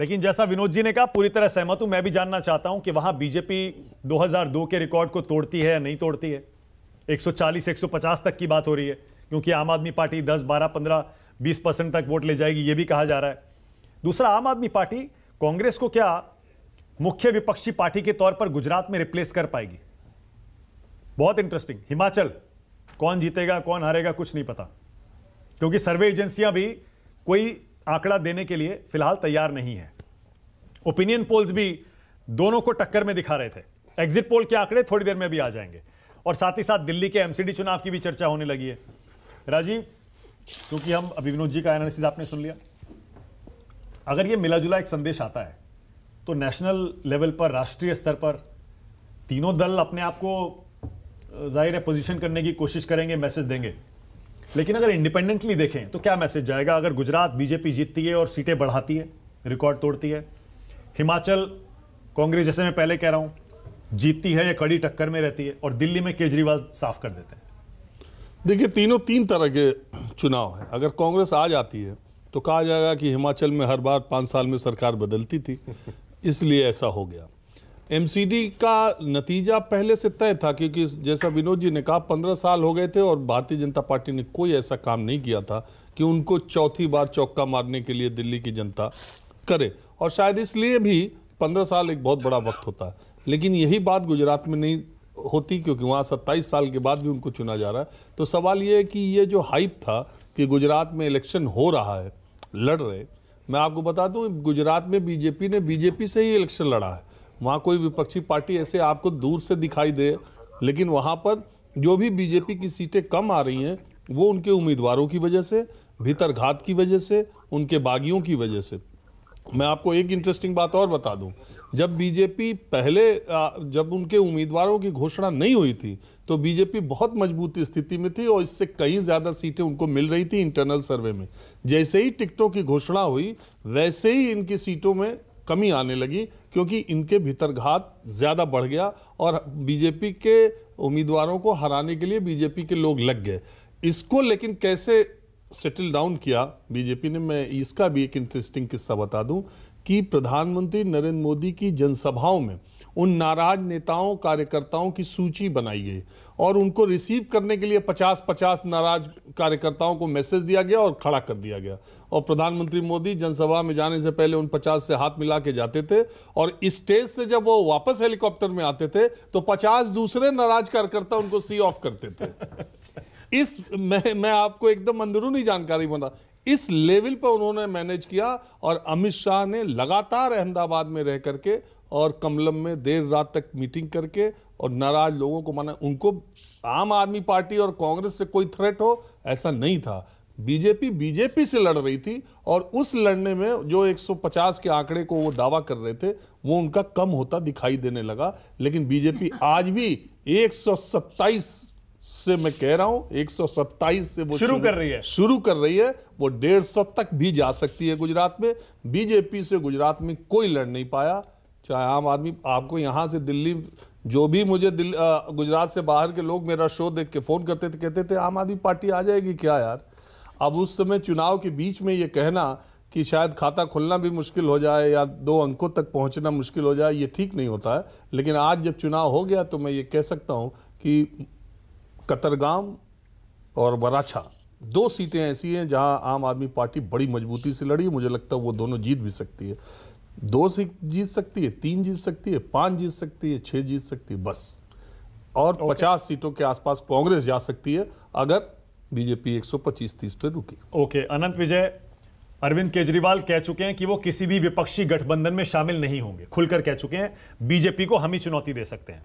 लेकिन जैसा विनोद जी ने कहा, पूरी तरह सहमत हूं। मैं भी जानना चाहता हूं कि वहां बीजेपी 2002 के रिकॉर्ड को तोड़ती है या नहीं तोड़ती है। 140 150 तक की बात हो रही है, क्योंकि आम आदमी पार्टी 10 12 15 20% तक वोट ले जाएगी, यह भी कहा जा रहा है। दूसरा, आम आदमी पार्टी कांग्रेस को क्या मुख्य विपक्षी पार्टी के तौर पर गुजरात में रिप्लेस कर पाएगी? बहुत इंटरेस्टिंग। हिमाचल कौन जीतेगा कौन हारेगा कुछ नहीं पता, क्योंकि सर्वे एजेंसियां भी कोई आंकड़ा देने के लिए फिलहाल तैयार नहीं है। ओपिनियन पोल्स भी दोनों को टक्कर में दिखा रहे थे। एग्जिट पोल के आंकड़े थोड़ी देर में भी आ जाएंगे, और साथ ही साथ दिल्ली के एमसीडी चुनाव की भी चर्चा होने लगी है। राजीव, क्योंकि हम अभी विनोद जी का एनालिसिस आपने सुन लिया, अगर ये मिला जुला एक संदेश आता है तो नेशनल लेवल पर, राष्ट्रीय स्तर पर तीनों दल अपने आप को जाहिर है पोजीशन करने की कोशिश करेंगे, मैसेज देंगे। लेकिन अगर इंडिपेंडेंटली देखें तो क्या मैसेज जाएगा? अगर गुजरात बीजेपी जीतती है और सीटें बढ़ाती है, रिकॉर्ड तोड़ती है, हिमाचल कांग्रेस, जैसे मैं पहले कह रहा हूं, जीतती है या कड़ी टक्कर में रहती है, और दिल्ली में केजरीवाल साफ कर देते हैं। देखिए, तीनों तीन तरह के चुनाव है। अगर कांग्रेस आ जाती है तो कहा जाएगा कि हिमाचल में हर बार 5 साल में सरकार बदलती थी, इसलिए ऐसा हो गया। एमसीडी का नतीजा पहले से तय था, क्योंकि जैसा विनोद जी ने कहा 15 साल हो गए थे और भारतीय जनता पार्टी ने कोई ऐसा काम नहीं किया था कि उनको चौथी बार चौका मारने के लिए दिल्ली की जनता करे, और शायद इसलिए भी 15 साल एक बहुत बड़ा वक्त होता है। लेकिन यही बात गुजरात में नहीं होती, क्योंकि वहाँ 27 साल के बाद भी उनको चुना जा रहा है। तो सवाल ये है कि ये जो हाइप था कि गुजरात में इलेक्शन हो रहा है, लड़ रहे, मैं आपको बता दूं गुजरात में बीजेपी ने बीजेपी से ही इलेक्शन लड़ा है। वहाँ कोई विपक्षी पार्टी ऐसे आपको दूर से दिखाई दे, लेकिन वहाँ पर जो भी बीजेपी की सीटें कम आ रही हैं वो उनके उम्मीदवारों की वजह से, भीतरघात की वजह से, उनके बागियों की वजह से। मैं आपको एक इंटरेस्टिंग बात और बता दूं, जब बीजेपी पहले जब उनके उम्मीदवारों की घोषणा नहीं हुई थी तो बीजेपी बहुत मजबूत स्थिति में थी और इससे कहीं ज़्यादा सीटें उनको मिल रही थी इंटरनल सर्वे में। जैसे ही टिकटों की घोषणा हुई वैसे ही इनकी सीटों में कमी आने लगी, क्योंकि इनके भीतरघात ज़्यादा बढ़ गया और बीजेपी के उम्मीदवारों को हराने के लिए बीजेपी के लोग लग गए। इसको लेकिन कैसे सेटल डाउन किया बीजेपी ने, मैं इसका भी एक इंटरेस्टिंग किस्सा बता दूं कि प्रधानमंत्री नरेंद्र मोदी की जनसभाओं में उन नाराज नेताओं कार्यकर्ताओं की सूची बनाई गई और उनको रिसीव करने के लिए 50-50 नाराज कार्यकर्ताओं को मैसेज दिया गया और खड़ा कर दिया गया। और प्रधानमंत्री मोदी जनसभा में जाने से पहले उन 50 से हाथ मिला के जाते थे, और स्टेज से जब वो वापस हेलीकॉप्टर में आते थे तो 50 दूसरे नाराज कार्यकर्ता उनको सी ऑफ करते थे। मैं आपको एकदम अंदरूनी जानकारी बता, इस लेवल पर उन्होंने मैनेज किया। और अमित शाह ने लगातार अहमदाबाद में रह करके और कमलम में देर रात तक मीटिंग करके और नाराज लोगों को मना, उनको आम आदमी पार्टी और कांग्रेस से कोई थ्रेट हो ऐसा नहीं था। बीजेपी से लड़ रही थी और उस लड़ने में जो 150 के आंकड़े को वो दावा कर रहे थे वो उनका कम होता दिखाई देने लगा। लेकिन बीजेपी आज भी 127 से, मैं कह रहा हूं 127 से वो शुरू कर रही है। वो 150 तक भी जा सकती है गुजरात में। बीजेपी से गुजरात में कोई लड़ नहीं पाया, चाहे आम आदमी। आपको यहां से दिल्ली, जो भी मुझे गुजरात से बाहर के लोग मेरा शो देख के फोन करते थे, कहते थे आम आदमी पार्टी आ जाएगी क्या यार। अब उस समय चुनाव के बीच में ये कहना कि शायद खाता खुलना भी मुश्किल हो जाए या 2 अंकों तक पहुंचना मुश्किल हो जाए, ये ठीक नहीं होता है। लेकिन आज जब चुनाव हो गया तो मैं ये कह सकता हूं कि कतरगाम और वराछा 2 सीटें ऐसी हैं जहां आम आदमी पार्टी बड़ी मजबूती से लड़ी। मुझे लगता है वो दोनों जीत भी सकती है। 2 सीट जीत सकती है, 3 जीत सकती है, 5 जीत सकती है, 6 जीत सकती है बस। और 50 सीटों के आसपास कांग्रेस जा सकती है अगर बीजेपी 125-30 पे रुकी। ओके, अनंत विजय, अरविंद केजरीवाल कह चुके हैं कि वो किसी भी विपक्षी गठबंधन में शामिल नहीं होंगे, खुलकर कह चुके हैं। बीजेपी को हम ही चुनौती दे सकते हैं।